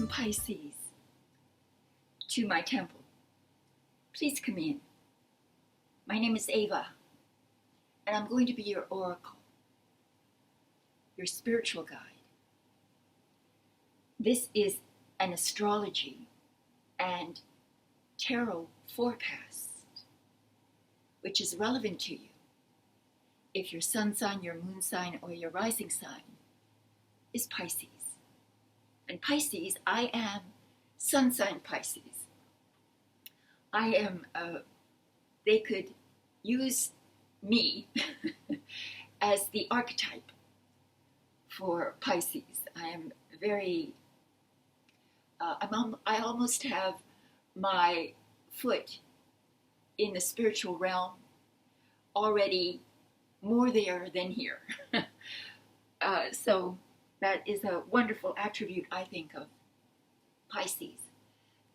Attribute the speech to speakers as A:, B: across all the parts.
A: Pisces to my temple. Please come in. My name is Ava, and I'm going to be your oracle, your spiritual guide. This is an astrology and tarot forecast, which is relevant to you if your sun sign, your moon sign, or your rising sign is Pisces. And Pisces, I am sun sign Pisces. I am, they could use me as the archetype for Pisces. I am very, I almost have my foot in the spiritual realm already more there than here. So that is a wonderful attribute, I think, of Pisces.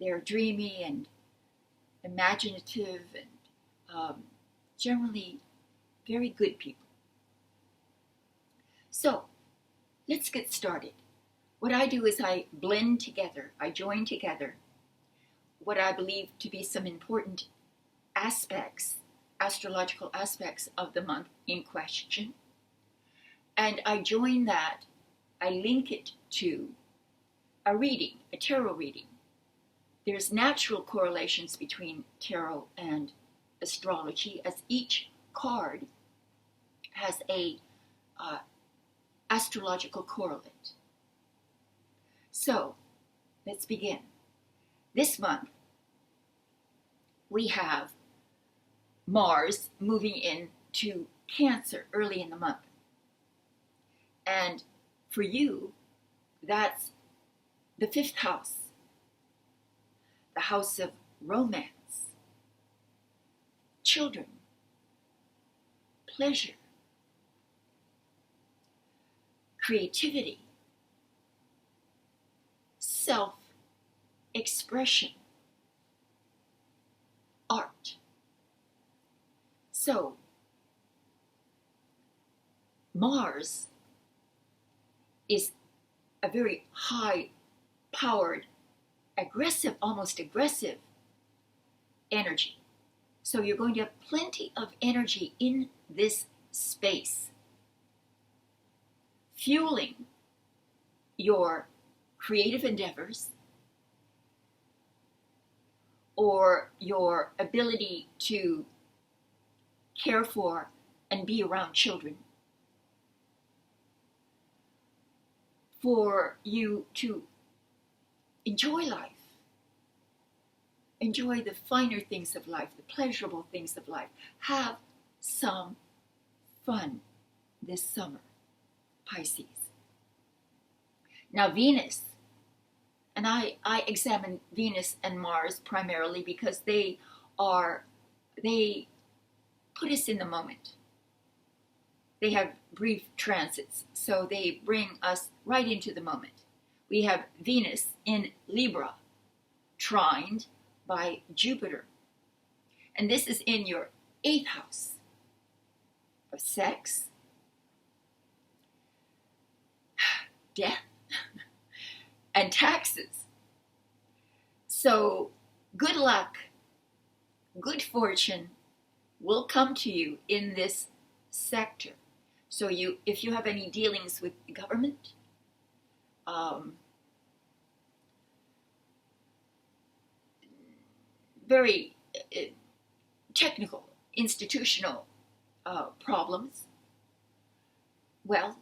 A: They're dreamy and imaginative and generally very good people. So let's get started. What I do is I blend together, I join together what I believe to be some important aspects, astrological aspects of the month in question. And I join that, I link it to a reading, a tarot reading. There's natural correlations between tarot and astrology, as each card has a astrological correlate. So let's begin. This month we have Mars moving into Cancer early in the month. And for you, that's the fifth house, the house of romance, children, pleasure, creativity, self-expression, art. So, Mars is a very high-powered, aggressive, almost aggressive energy. So you're going to have plenty of energy in this space, fueling your creative endeavors or your ability to care for and be around children, for you to enjoy life, enjoy the finer things of life, the pleasurable things of life. Have some fun this summer, Pisces. Now Venus, and I examine Venus and Mars primarily because they put us in the moment. They have brief transits, so they bring us right into the moment. We have Venus in Libra, trined by Jupiter. And this is in your 8th house of sex, death, and taxes. So good luck, good fortune will come to you in this sector. So if you have any dealings with the government, very technical, institutional problems, well,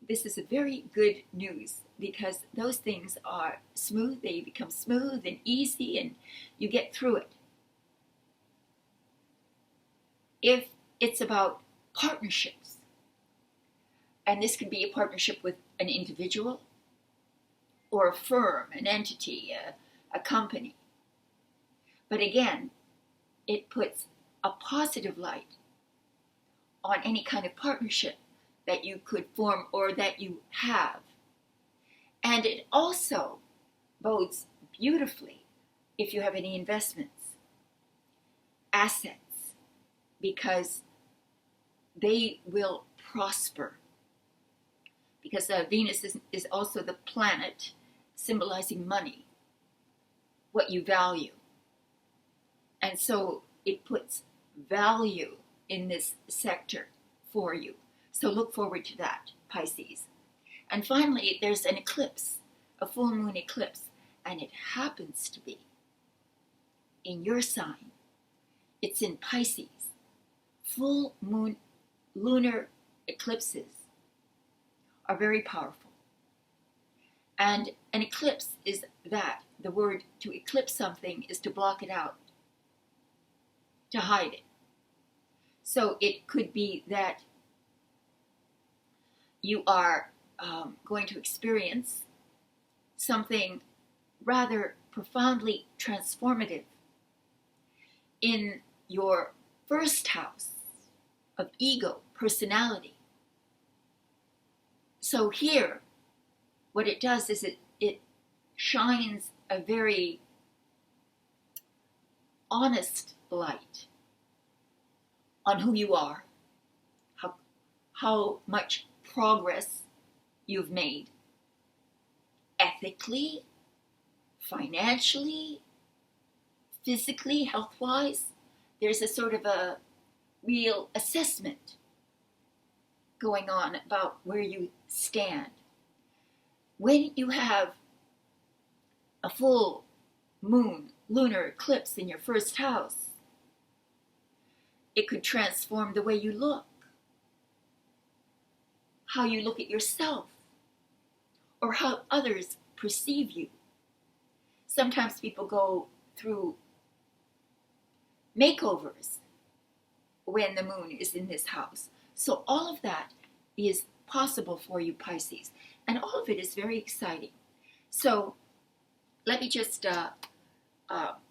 A: this is a very good news because those things are smooth, they become smooth and easy and you get through it. If it's about partnerships, and this can be a partnership with an individual or a firm, an entity, a company. But again, it puts a positive light on any kind of partnership that you could form or that you have. And it also bodes beautifully if you have any investments, assets, because they will prosper. Because Venus is also the planet symbolizing money, what you value. And so it puts value in this sector for you. So look forward to that, Pisces. And finally, there's an eclipse, a full moon eclipse, and it happens to be in your sign. It's in Pisces. Full moon lunar eclipses are very powerful. And an eclipse is that. The word to eclipse something is to block it out, to hide it. So it could be that you are going to experience something rather profoundly transformative in your first house of ego, personality. So here, what it does is it shines a very honest light on who you are, how much progress you've made, ethically, financially, physically, health-wise. There's a sort of a real assessment going on about where you stand. When you have a full moon lunar eclipse in your first house, it could transform the way you look, how you look at yourself, or how others perceive you. Sometimes people go through makeovers when the moon is in this house. So all of that is possible for you, Pisces, and all of it is very exciting. So let me just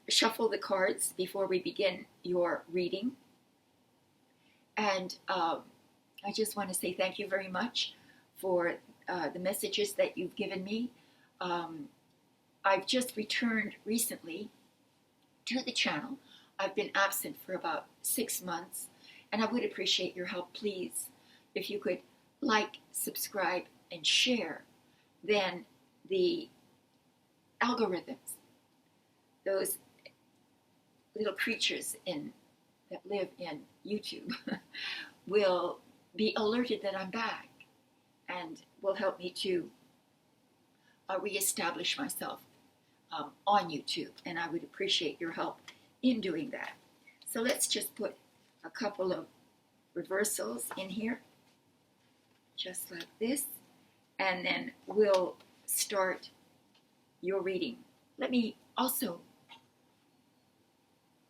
A: shuffle the cards before we begin your reading. And I just want to say thank you very much for the messages that you've given me. I've just returned recently to the channel. I've been absent for about 6 months, and I would appreciate your help, please. If you could like, subscribe, and share, then the algorithms, those little creatures that live in YouTube, will be alerted that I'm back and will help me to reestablish myself on YouTube, and I would appreciate your help in doing that. So let's just put a couple of reversals in here, just like this, and then we'll start your reading. Let me also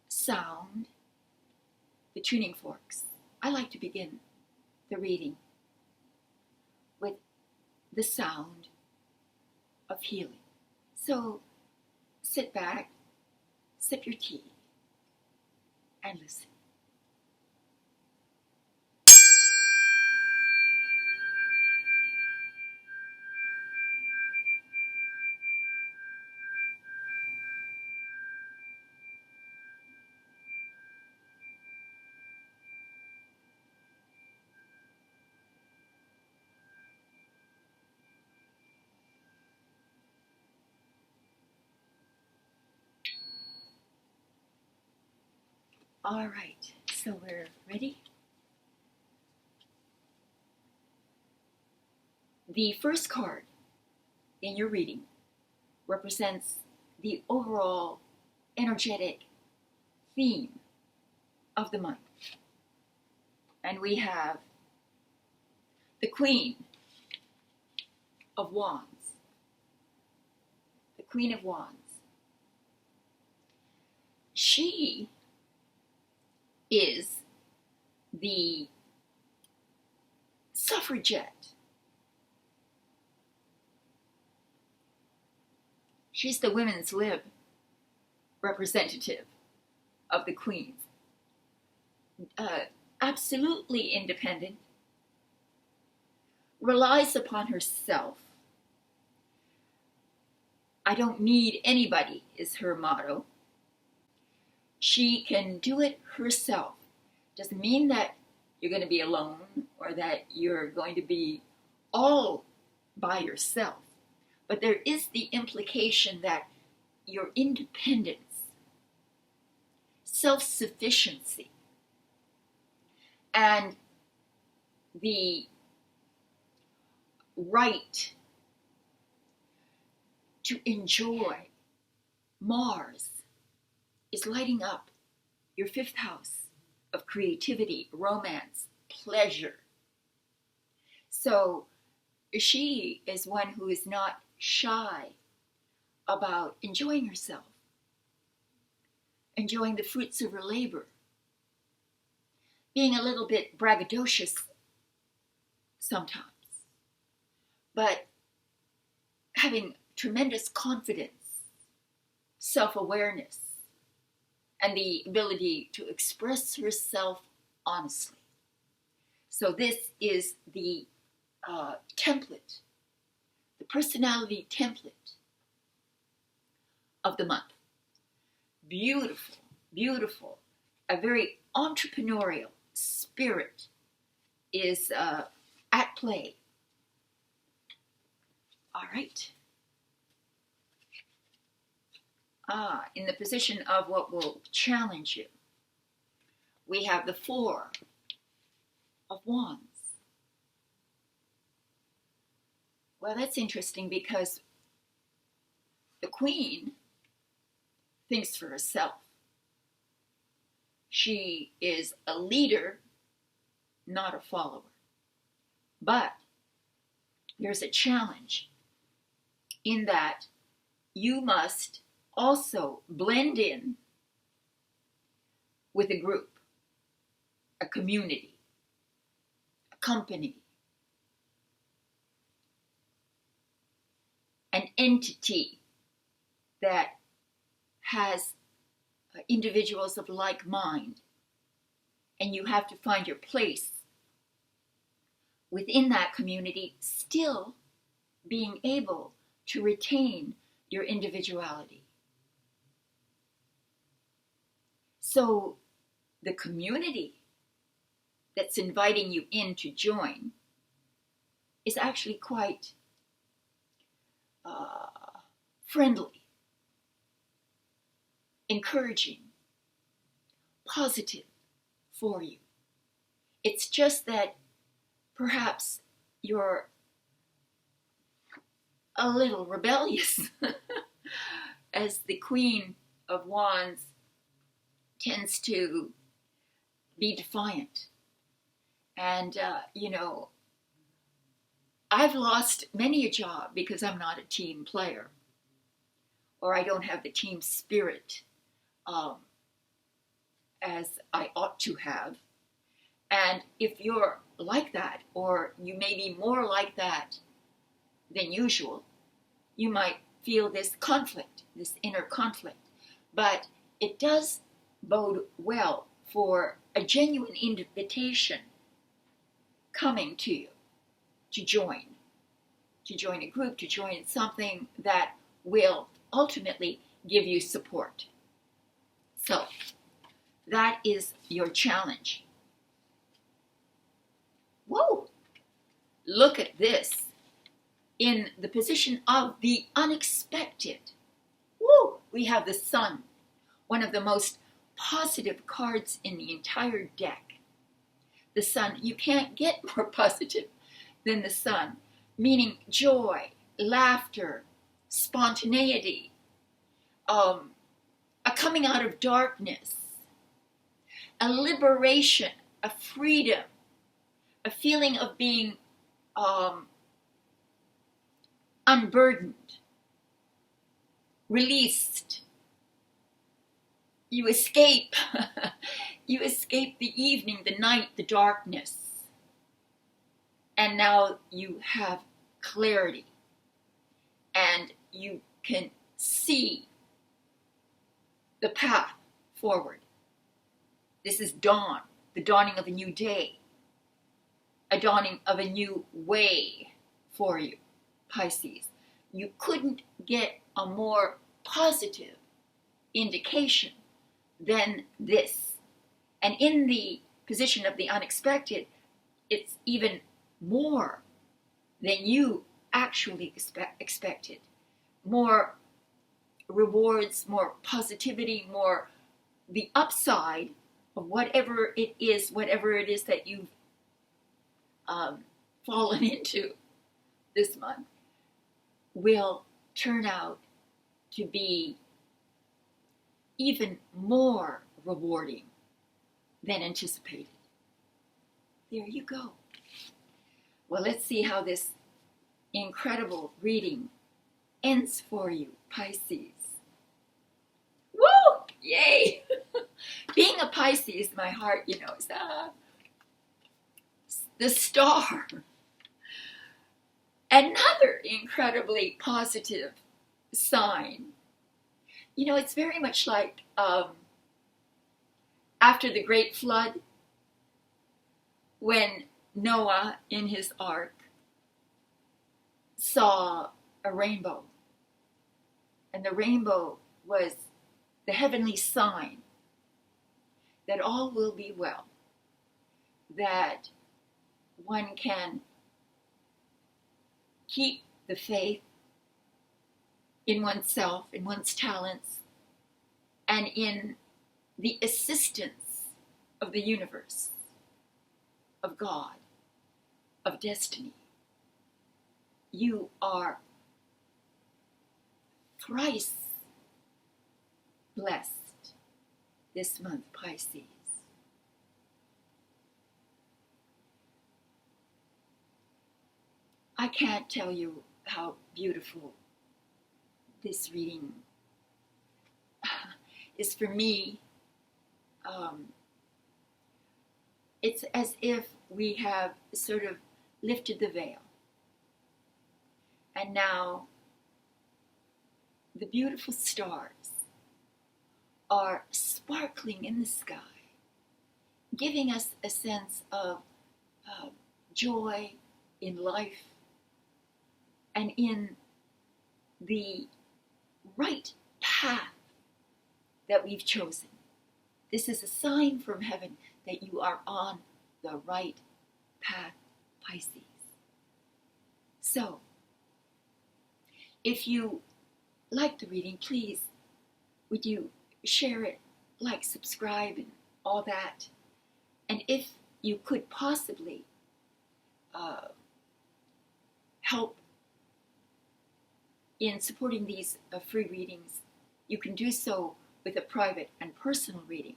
A: sound the tuning forks. I like to begin the reading with the sound of healing. So sit back, sip your tea, and listen. All right, so we're ready. The first card in your reading represents the overall energetic theme of the month. And we have the Queen of Wands. The Queen of Wands. She is the suffragette. She's the women's lib representative of the Queens. Absolutely independent, relies upon herself. I don't need anybody is her motto. She can do it herself. Doesn't mean that you're going to be alone or that you're going to be all by yourself, But there is the implication that your independence, self-sufficiency, and the right to enjoy Mars is lighting up your fifth house of creativity, romance, pleasure. So she is one who is not shy about enjoying herself, enjoying the fruits of her labor, being a little bit braggadocious sometimes, but having tremendous confidence, self-awareness, and the ability to express herself honestly. So this is the template, the personality template of the month. Beautiful, beautiful. A very entrepreneurial spirit is at play. All right. In the position of what will challenge you, we have the Four of Wands. Well, that's interesting because the Queen thinks for herself. She is a leader, not a follower. But there's a challenge in that you must also blend in with a group, a community, a company, an entity that has individuals of like mind, and you have to find your place within that community, still being able to retain your individuality. So the community that's inviting you in to join is actually quite friendly, encouraging, positive for you. It's just that perhaps you're a little rebellious, as the Queen of Wands tends to be defiant. And, I've lost many a job because I'm not a team player, or I don't have the team spirit as I ought to have. And if you're like that, or you may be more like that than usual, you might feel this conflict, this inner conflict. But it does bode well for a genuine invitation coming to you to join a group, to join something that will ultimately give you support. So that is your challenge. Whoa! Look at this. In the position of the unexpected, woo, we have the Sun, one of the most positive cards in the entire deck. The Sun, you can't get more positive than the Sun, meaning joy, laughter, spontaneity, a coming out of darkness, a liberation, a freedom, a feeling of being unburdened, released. You escape. You escape the evening, the night, the darkness. And now you have clarity. And you can see the path forward. This is dawn, the dawning of a new day, a dawning of a new way for you, Pisces. You couldn't get a more positive indication than this. And in the position of the unexpected, it's even more than you actually expected. More rewards, more positivity, more the upside of whatever it is that you've fallen into this month will turn out to be even more rewarding than anticipated. There you go. Well, let's see how this incredible reading ends for you, Pisces. Woo! Yay! Being a Pisces, my heart, is the star. Another incredibly positive sign. It's very much like after the great flood, when Noah in his ark saw a rainbow, and the rainbow was the heavenly sign that all will be well, that one can keep the faith in oneself, in one's talents, and in the assistance of the universe, of God, of destiny. You are thrice blessed this month, Pisces. I can't tell you how beautiful this reading is for me. It's as if we have sort of lifted the veil, and now the beautiful stars are sparkling in the sky, giving us a sense of joy in life and in the right path that we've chosen. This is a sign from heaven that you are on the right path, Pisces. So, if you like the reading, please, would you share it, like, subscribe, and all that? And if you could possibly help in supporting these free readings, you can do so with a private and personal reading.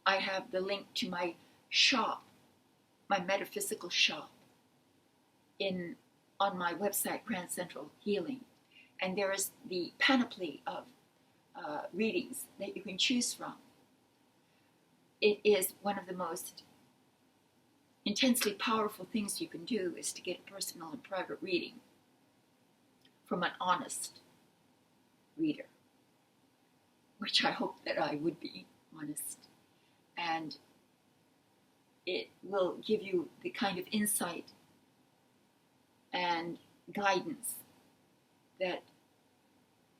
A: I have the link to my shop, my metaphysical shop, on my website, Grand Central Healing. And there is the panoply of readings that you can choose from. It is one of the most intensely powerful things you can do is to get a personal and private reading from an honest reader, which I hope that I would be honest. And it will give you the kind of insight and guidance that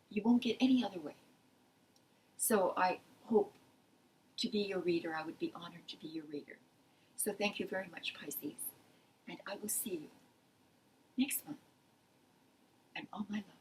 A: you won't get any other way. So I hope to be your reader. I would be honored to be your reader. So thank you very much, Pisces. And I will see you next month. And all my love.